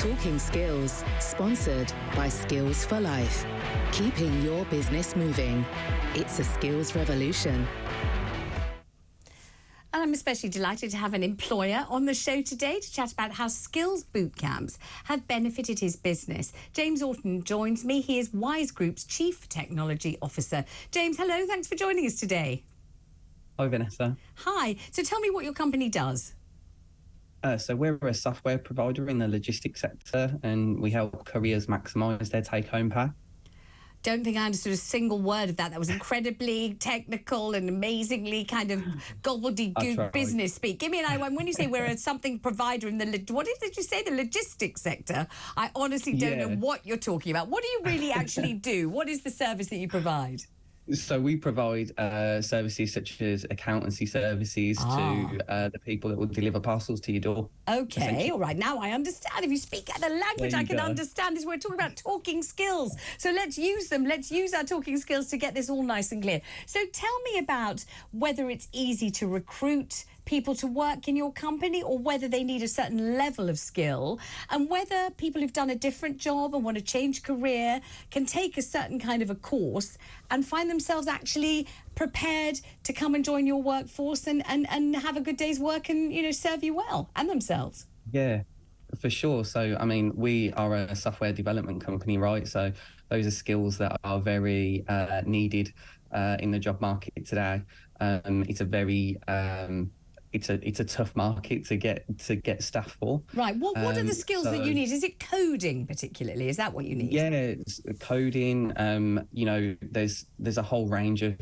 Talking Skills, sponsored by Skills for Life. Keeping your business moving. It's a skills revolution. And I'm especially delighted to have an employer on the show today to chat about how Skills Bootcamps have benefited his business. James Orton joins me. He is Wise Group's Chief Technology Officer. James, hello. Thanks for joining us today. Hi, Vanessa. Hi. So tell me what your company does. So we're a software provider in the logistics sector, and we help couriers maximise their take-home pay. Don't think I understood a single word of that. That was incredibly technical and amazingly kind of gobbledygook business speak. Give me an eye. When you say we're a something provider in the... What did you say? The logistics sector? I honestly don't know what you're talking about. What do you really actually do? What is the service that you provide? So we provide services such as accountancy services to the people that will deliver parcels to your door. Okay, all right. Now I understand. If you speak the language, I can understand this. We're talking about talking skills. So let's use them. Let's use our talking skills to get this all nice and clear. So tell me about whether it's easy to recruit people to work in your company or whether they need a certain level of skill, and whether people who've done a different job and want to change career can take a certain kind of a course and find themselves actually prepared to come and join your workforce and have a good day's work and, you know, serve you well and themselves. Yeah, for sure. So, I mean, we are a software development company, right? So those are skills that are very needed in the job market today. It's a very... It's a tough market to get staff for. Right. What are the skills that you need? Is it coding particularly? Is that what you need? Yeah, it's coding. You know, there's a whole range of.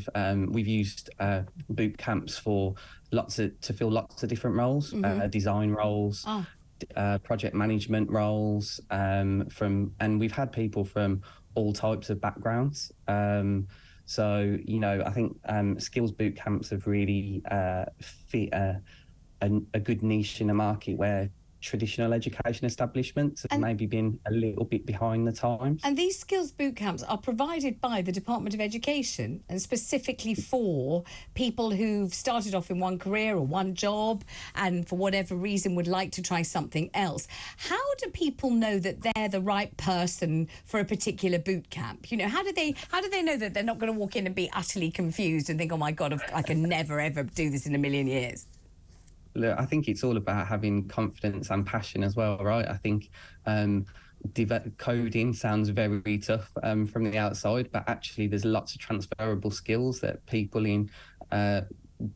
We've used boot camps for to fill lots of different roles, design roles, project management roles. And we've had people from all types of backgrounds. So, you know, I think skills boot camps have really fit a good niche in a market where traditional education establishments have maybe been a little bit behind the times. And these skills boot camps are provided by the Department of Education and specifically for people who've started off in one career or one job and for whatever reason would like to try something else. How do people know that they're the right person for a particular boot camp? You know, how do they know that they're not going to walk in and be utterly confused and think, oh my God, I can never ever do this in a million years? Look, I think it's all about having confidence and passion as well, right? I think coding sounds very tough from the outside, but actually there's lots of transferable skills that people in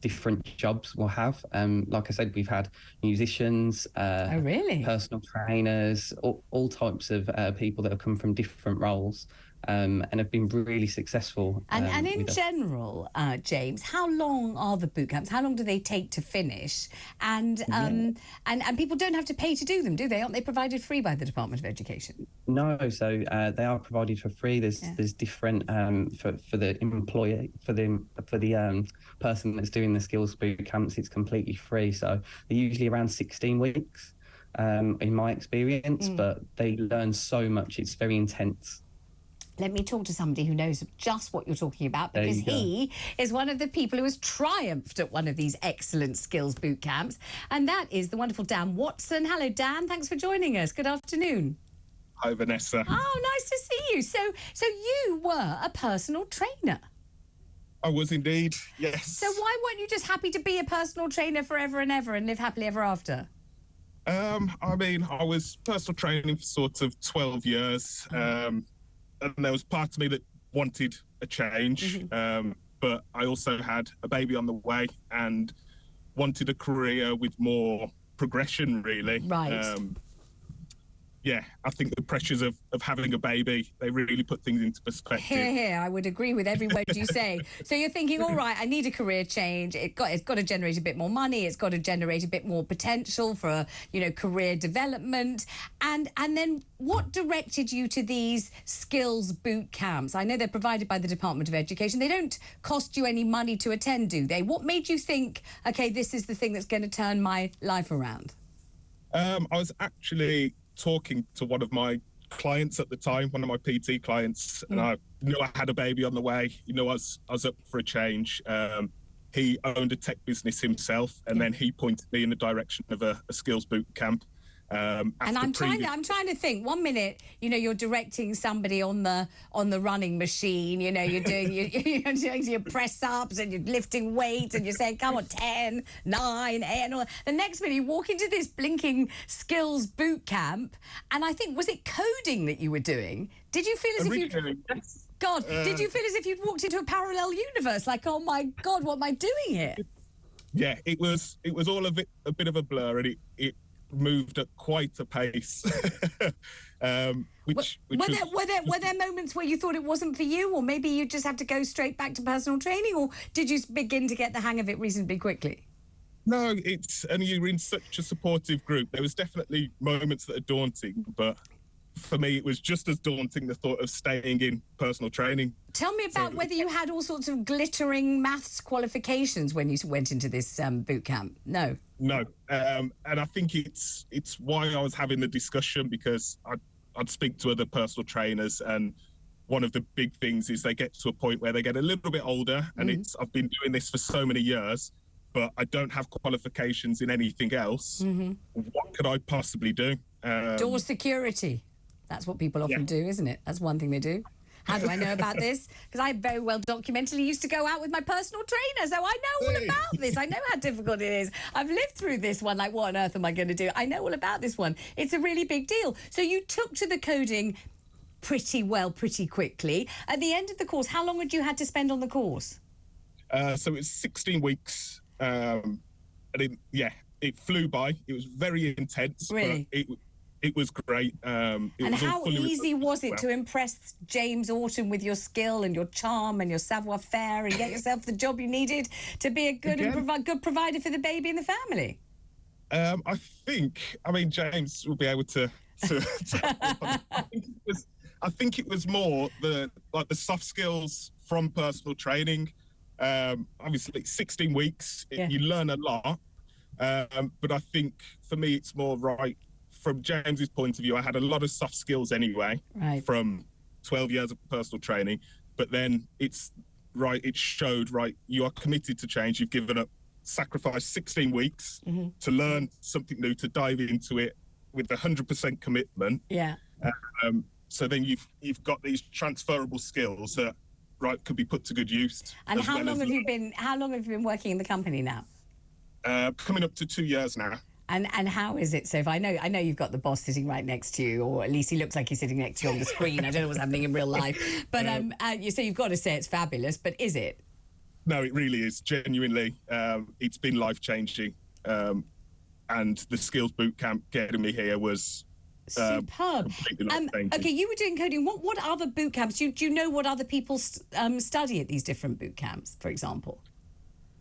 different jobs will have. Like I said, we've had musicians, personal trainers, all types of people that have come from different roles. And have been really successful. And in general, James, how long are the boot camps? How long do they take to finish? And people don't have to pay to do them, do they? Aren't they provided free by the Department of Education? No, so they are provided for free. There's different for the employer, for the person that's doing the skills boot camps. It's completely free. So they're usually around 16 weeks, in my experience. But they learn so much. It's very intense. Let me talk to somebody who knows just what you're talking about, because he is one of the people who has triumphed at one of these excellent skills boot camps, and that is the wonderful Dan Watson. Hello, Dan. Thanks for joining us. Good afternoon. Hi, Vanessa. Oh, nice to see you. So you were a personal trainer. I was indeed, yes. So why weren't you just happy to be a personal trainer forever and ever and live happily ever after? I mean, I was personal training for sort of 12 years. And there was part of me that wanted a change, but I also had a baby on the way and wanted a career with more progression, really. Right. Yeah, I think the pressures of having a baby, they really put things into perspective. Here, I would agree with every word you say. So you're thinking, all right, I need a career change. It's got to generate a bit more money. It's got to generate a bit more potential for, you know, career development. And then what directed you to these skills boot camps? I know they're provided by the Department of Education. They don't cost you any money to attend, do they? What made you think, okay, this is the thing that's going to turn my life around? I was actually talking to one of my clients at the time, one of my PT clients, and I knew I had a baby on the way. You know, I was up for a change. He owned a tech business himself, and then he pointed me in the direction of a skills boot camp. And I'm trying to think. 1 minute, you're directing somebody on the running machine. You're doing you're doing your press ups and you're lifting weights and you're saying, "Come on, 10, 9, 8." And all. The next minute, you walk into this blinking skills boot camp, and I think, was it coding that you were doing? Did you feel as if you? Yes. God, did you feel as if you'd walked into a parallel universe? Like, oh my God, what am I doing here? Yeah, it was all a bit of a blur, and it moved at quite a pace. Were there moments where you thought it wasn't for you, or maybe you just have to go straight back to personal training, or did you begin to get the hang of it reasonably quickly? No, and you're in such a supportive group. There was definitely moments that are daunting, but for me, it was just as daunting, the thought of staying in personal training. Tell me about whether you had all sorts of glittering maths qualifications when you went into this boot camp. No. And I think it's why I was having the discussion, because I'd speak to other personal trainers, and one of the big things is they get to a point where they get a little bit older, and I've been doing this for so many years, but I don't have qualifications in anything else. What could I possibly do? Door security. That's what people often do, isn't it? That's one thing they do. How do I know about this? Because I very well documentally used to go out with my personal trainer, so I know all about this. I know how difficult it is. I've lived through this one. Like, what on earth am I going to do? I know all about this one. It's a really big deal. So you took to the coding pretty quickly. At the end of the course, how long had you had to spend on the course? So it was 16 weeks. And it flew by. It was very intense. Really? But it was great. And how easy was it to impress James Orton with your skill and your charm and your savoir-faire and get yourself the job you needed to be a good good provider for the baby and the family? I think James will be able to I think it was more the soft skills from personal training. Obviously 16 weeks, you learn a lot. But I think for me, it's more right. From James's point of view, I had a lot of soft skills anyway, from 12 years of personal training. But then it showed, you are committed to change. You've given up, sacrificed 16 weeks to learn something new, to dive into it with 100% commitment. Yeah. So then you've got these transferable skills that could be put to good use. And how long have you been working in the company now? Coming up to 2 years now. And how is it? So if I know you've got the boss sitting right next to you, or at least he looks like he's sitting next to you on the screen. I don't know what's happening in real life. But so you've got to say it's fabulous, but is it? No, it really is. Genuinely, it's been life-changing. And the Skills Bootcamp getting me here was superb. Okay, you were doing coding. What other boot camps? Do you know what other people study at these different boot camps, for example?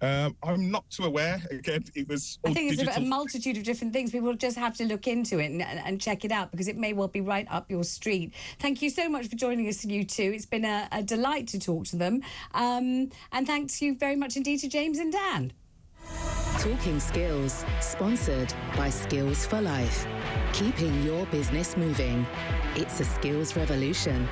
I'm not too aware. Again, it was all I think digital. It's a multitude of different things. People just have to look into it and check it out, because it may well be right up your street. Thank you so much for joining us, you two. It's been a delight to talk to them. And thanks you very much indeed to James and Dan. Talking Skills, sponsored by Skills for Life. Keeping your business moving. It's a skills revolution.